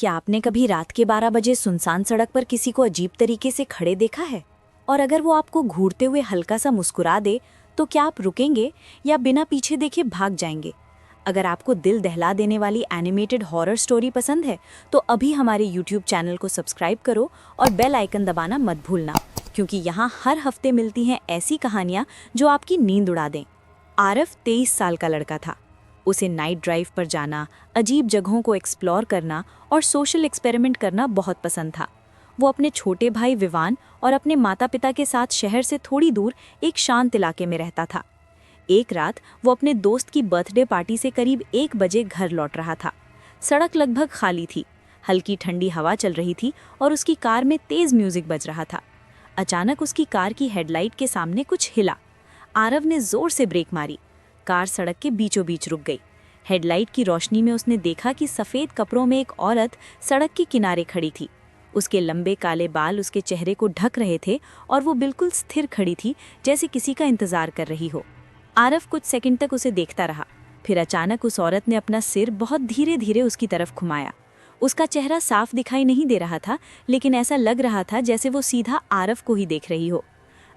क्या आपने कभी रात के 12 बजे सुनसान सड़क पर किसी को अजीब तरीके से खड़े देखा है? और अगर वो आपको घूरते हुए हल्का सा मुस्कुरा दे तो क्या आप रुकेंगे या बिना पीछे देखे भाग जाएंगे? अगर आपको दिल दहला देने वाली एनिमेटेड हॉरर स्टोरी पसंद है तो अभी हमारे YouTube चैनल को सब्सक्राइब करो और बेल आइकन दबाना मत भूलना, क्योंकि यहाँ हर हफ्ते मिलती हैं ऐसी कहानियाँ जो आपकी नींद उड़ा दें। आरफ 23 साल का लड़का था। उसे नाइट ड्राइव पर जाना, अजीब जगहों को एक्सप्लोर करना और सोशल एक्सपेरिमेंट करना बहुत पसंद था। वो अपने छोटे भाई विवान और अपने माता पिता के साथ शहर से थोड़ी दूर एक शांत इलाके में रहता था। एक रात वो अपने दोस्त की बर्थडे पार्टी से करीब 1 बजे घर लौट रहा था। सड़क लगभग खाली थी, हल्की ठंडी हवा चल रही थी और उसकी कार में तेज म्यूजिक बज रहा था। अचानक उसकी कार की हेडलाइट के सामने कुछ हिला। आरव ने जोर से ब्रेक मारी। कार सड़क के बीचों बीच रुक गई। हेडलाइट की रोशनी में उसने देखा कि सफ़ेद कपड़ों में एक औरत सड़क के किनारे खड़ी थी। उसके लंबे काले बाल उसके चेहरे को ढक रहे थे और वो बिल्कुल स्थिर खड़ी थी, जैसे किसी का इंतजार कर रही हो। आरव कुछ सेकंड तक उसे देखता रहा। फिर अचानक उस औरत ने अपना सिर बहुत धीरे धीरे उसकी तरफ घुमाया। उसका चेहरा साफ दिखाई नहीं दे रहा था, लेकिन ऐसा लग रहा था जैसे वो सीधा आरव को ही देख रही हो।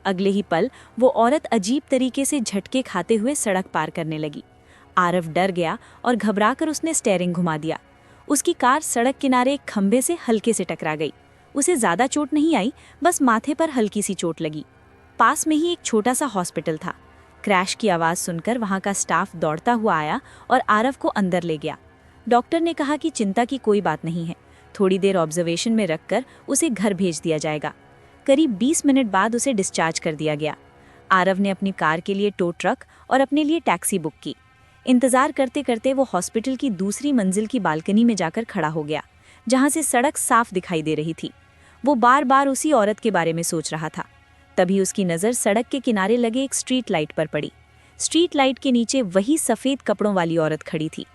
अगले ही पल वो औरत अजीब तरीके से झटके खाते हुए सड़क पार करने लगी। आरव डर गया और घबराकर उसने स्टीयरिंग घुमा दिया। उसकी कार सड़क किनारे एक खंभे से हल्के से टकरा गई। उसे ज़्यादा चोट नहीं आई, बस माथे पर हल्की सी चोट लगी। पास में ही एक छोटा सा हॉस्पिटल था। क्रैश की आवाज़ सुनकर वहाँ का स्टाफ दौड़ता हुआ आया और आरव को अंदर ले गया। डॉक्टर ने कहा कि चिंता की कोई बात नहीं है, थोड़ी देर ऑब्जर्वेशन में रखकर उसे घर भेज दिया जाएगा। करीब 20 मिनट बाद उसे डिस्चार्ज कर दिया गया। आरव ने अपनी कार के लिए टो ट्रक और अपने लिए टैक्सी बुक की। इंतज़ार करते करते वो हॉस्पिटल की दूसरी मंजिल की बालकनी में जाकर खड़ा हो गया, जहाँ से सड़क साफ दिखाई दे रही थी। वो बार बार उसी औरत के बारे में सोच रहा था। तभी उसकी नज़र सड़क के किनारे लगे एक स्ट्रीट लाइट पर पड़ी। स्ट्रीट लाइट के नीचे वही सफ़ेद कपड़ों वाली औरत खड़ी थी।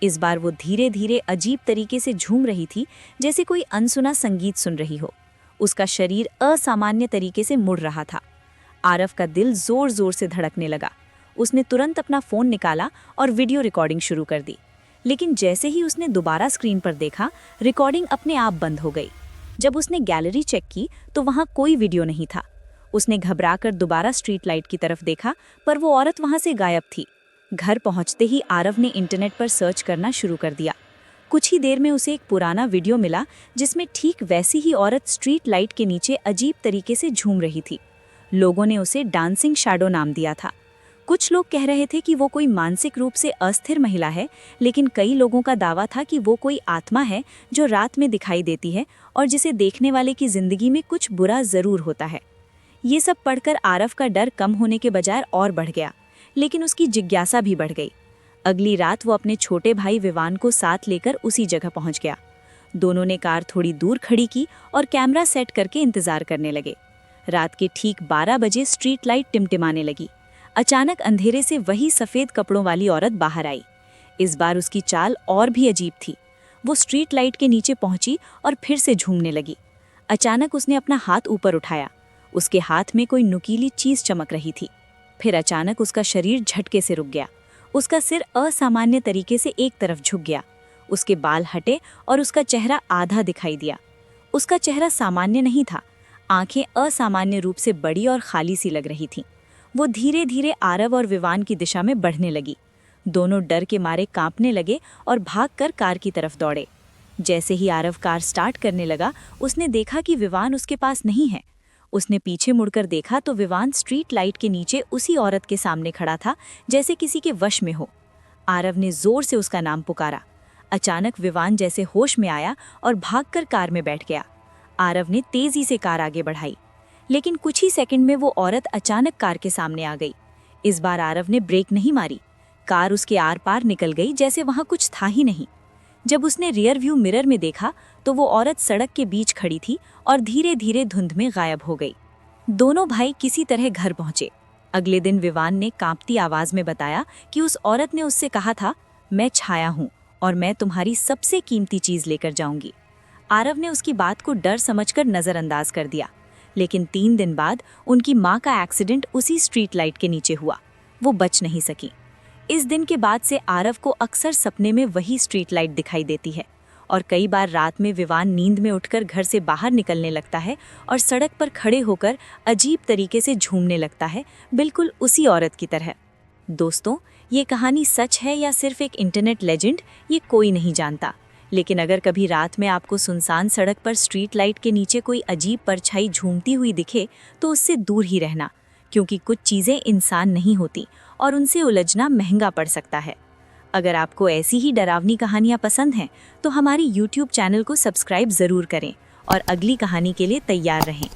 इस बार वो धीरे धीरे अजीब तरीके से झूम रही थी, जैसे कोई अनसुना संगीत सुन रही हो। उसका शरीर असामान्य तरीके से मुड़ रहा था। आरव का दिल जोर जोर से धड़कने लगा। उसने तुरंत अपना फ़ोन निकाला और वीडियो रिकॉर्डिंग शुरू कर दी। लेकिन जैसे ही उसने दोबारा स्क्रीन पर देखा, रिकॉर्डिंग अपने आप बंद हो गई। जब उसने गैलरी चेक की तो वहाँ कोई वीडियो नहीं था। उसने घबराकर दोबारा स्ट्रीट लाइट की तरफ देखा, पर वो औरत वहाँ से गायब थी। घर पहुँचते ही आरव ने इंटरनेट पर सर्च करना शुरू कर दिया। कुछ ही देर में उसे एक पुराना वीडियो मिला, जिसमें ठीक वैसी ही औरत स्ट्रीट लाइट के नीचे अजीब तरीके से झूम रही थी। लोगों ने उसे डांसिंग शैडो नाम दिया था। कुछ लोग कह रहे थे कि वो कोई मानसिक रूप से अस्थिर महिला है, लेकिन कई लोगों का दावा था कि वो कोई आत्मा है जो रात में दिखाई देती है और जिसे देखने वाले की जिंदगी में कुछ बुरा जरूर होता है। ये सब पढ़कर आरव का डर कम होने के बजाय और बढ़ गया, लेकिन उसकी जिज्ञासा भी बढ़ गई। अगली रात वो अपने छोटे भाई विवान को साथ लेकर उसी जगह पहुंच गया। दोनों ने कार थोड़ी दूर खड़ी की और कैमरा सेट करके इंतजार करने लगे। रात के ठीक 12 बजे स्ट्रीट लाइट टिमटिमाने लगी। अचानक अंधेरे से वही सफ़ेद कपड़ों वाली औरत बाहर आई। इस बार उसकी चाल और भी अजीब थी। वो स्ट्रीट लाइट के नीचे पहुंची और फिर से झूमने लगी। अचानक उसने अपना हाथ ऊपर उठाया। उसके हाथ में कोई नुकीली चीज़ चमक रही थी। फिर अचानक उसका शरीर झटके से रुक गया। उसका सिर असामान्य तरीके से एक तरफ झुक गया। उसके बाल हटे और उसका चेहरा आधा दिखाई दिया। उसका चेहरा सामान्य नहीं था। आंखें असामान्य रूप से बड़ी और खाली सी लग रही थीं। वो धीरे धीरे आरव और विवान की दिशा में बढ़ने लगी। दोनों डर के मारे कांपने लगे और भागकर कार की तरफ दौड़े। जैसे ही आरव कार स्टार्ट करने लगा, उसने देखा कि विवान उसके पास नहीं है। उसने पीछे मुड़कर देखा तो विवान स्ट्रीट लाइट के नीचे उसी औरत के सामने खड़ा था, जैसे किसी के वश में हो। आरव ने जोर से उसका नाम पुकारा। अचानक विवान जैसे होश में आया और भागकर कार में बैठ गया। आरव ने तेजी से कार आगे बढ़ाई, लेकिन कुछ ही सेकंड में वो औरत अचानक कार के सामने आ गई। इस बार आरव ने ब्रेक नहीं मारी। कार उसके आर पार निकल गई, जैसे वहाँ कुछ था ही नहीं। जब उसने रियर व्यू मिरर में देखा तो वो औरत सड़क के बीच खड़ी थी और धीरे धीरे धुंध में गायब हो गई। दोनों भाई किसी तरह घर पहुंचे। अगले दिन विवान ने कांपती आवाज में बताया कि उस औरत ने उससे कहा था, मैं छाया हूँ और मैं तुम्हारी सबसे कीमती चीज लेकर जाऊंगी। आरव ने उसकी बात को डर समझकर नजरअंदाज कर दिया। लेकिन 3 दिन बाद उनकी माँ का एक्सीडेंट उसी स्ट्रीट लाइट के नीचे हुआ। वो बच नहीं सकी। इस दिन के बाद से आरव को अक्सर सपने में वही स्ट्रीट लाइट दिखाई देती है और कई बार रात में विवान नींद में उठकर घर से बाहर निकलने लगता है और सड़क पर खड़े होकर अजीब तरीके से झूमने लगता है, बिल्कुल उसी औरत की तरह। दोस्तों, ये कहानी सच है या सिर्फ एक इंटरनेट लेजेंड, ये कोई नहीं जानता। लेकिन अगर कभी रात में आपको सुनसान सड़क पर स्ट्रीट लाइट के नीचे कोई अजीब परछाई झूमती हुई दिखे तो उससे दूर ही रहना, क्योंकि कुछ चीज़ें इंसान नहीं होती और उनसे उलझना महंगा पड़ सकता है। अगर आपको ऐसी ही डरावनी कहानियाँ पसंद हैं तो हमारी YouTube चैनल को सब्सक्राइब ज़रूर करें और अगली कहानी के लिए तैयार रहें।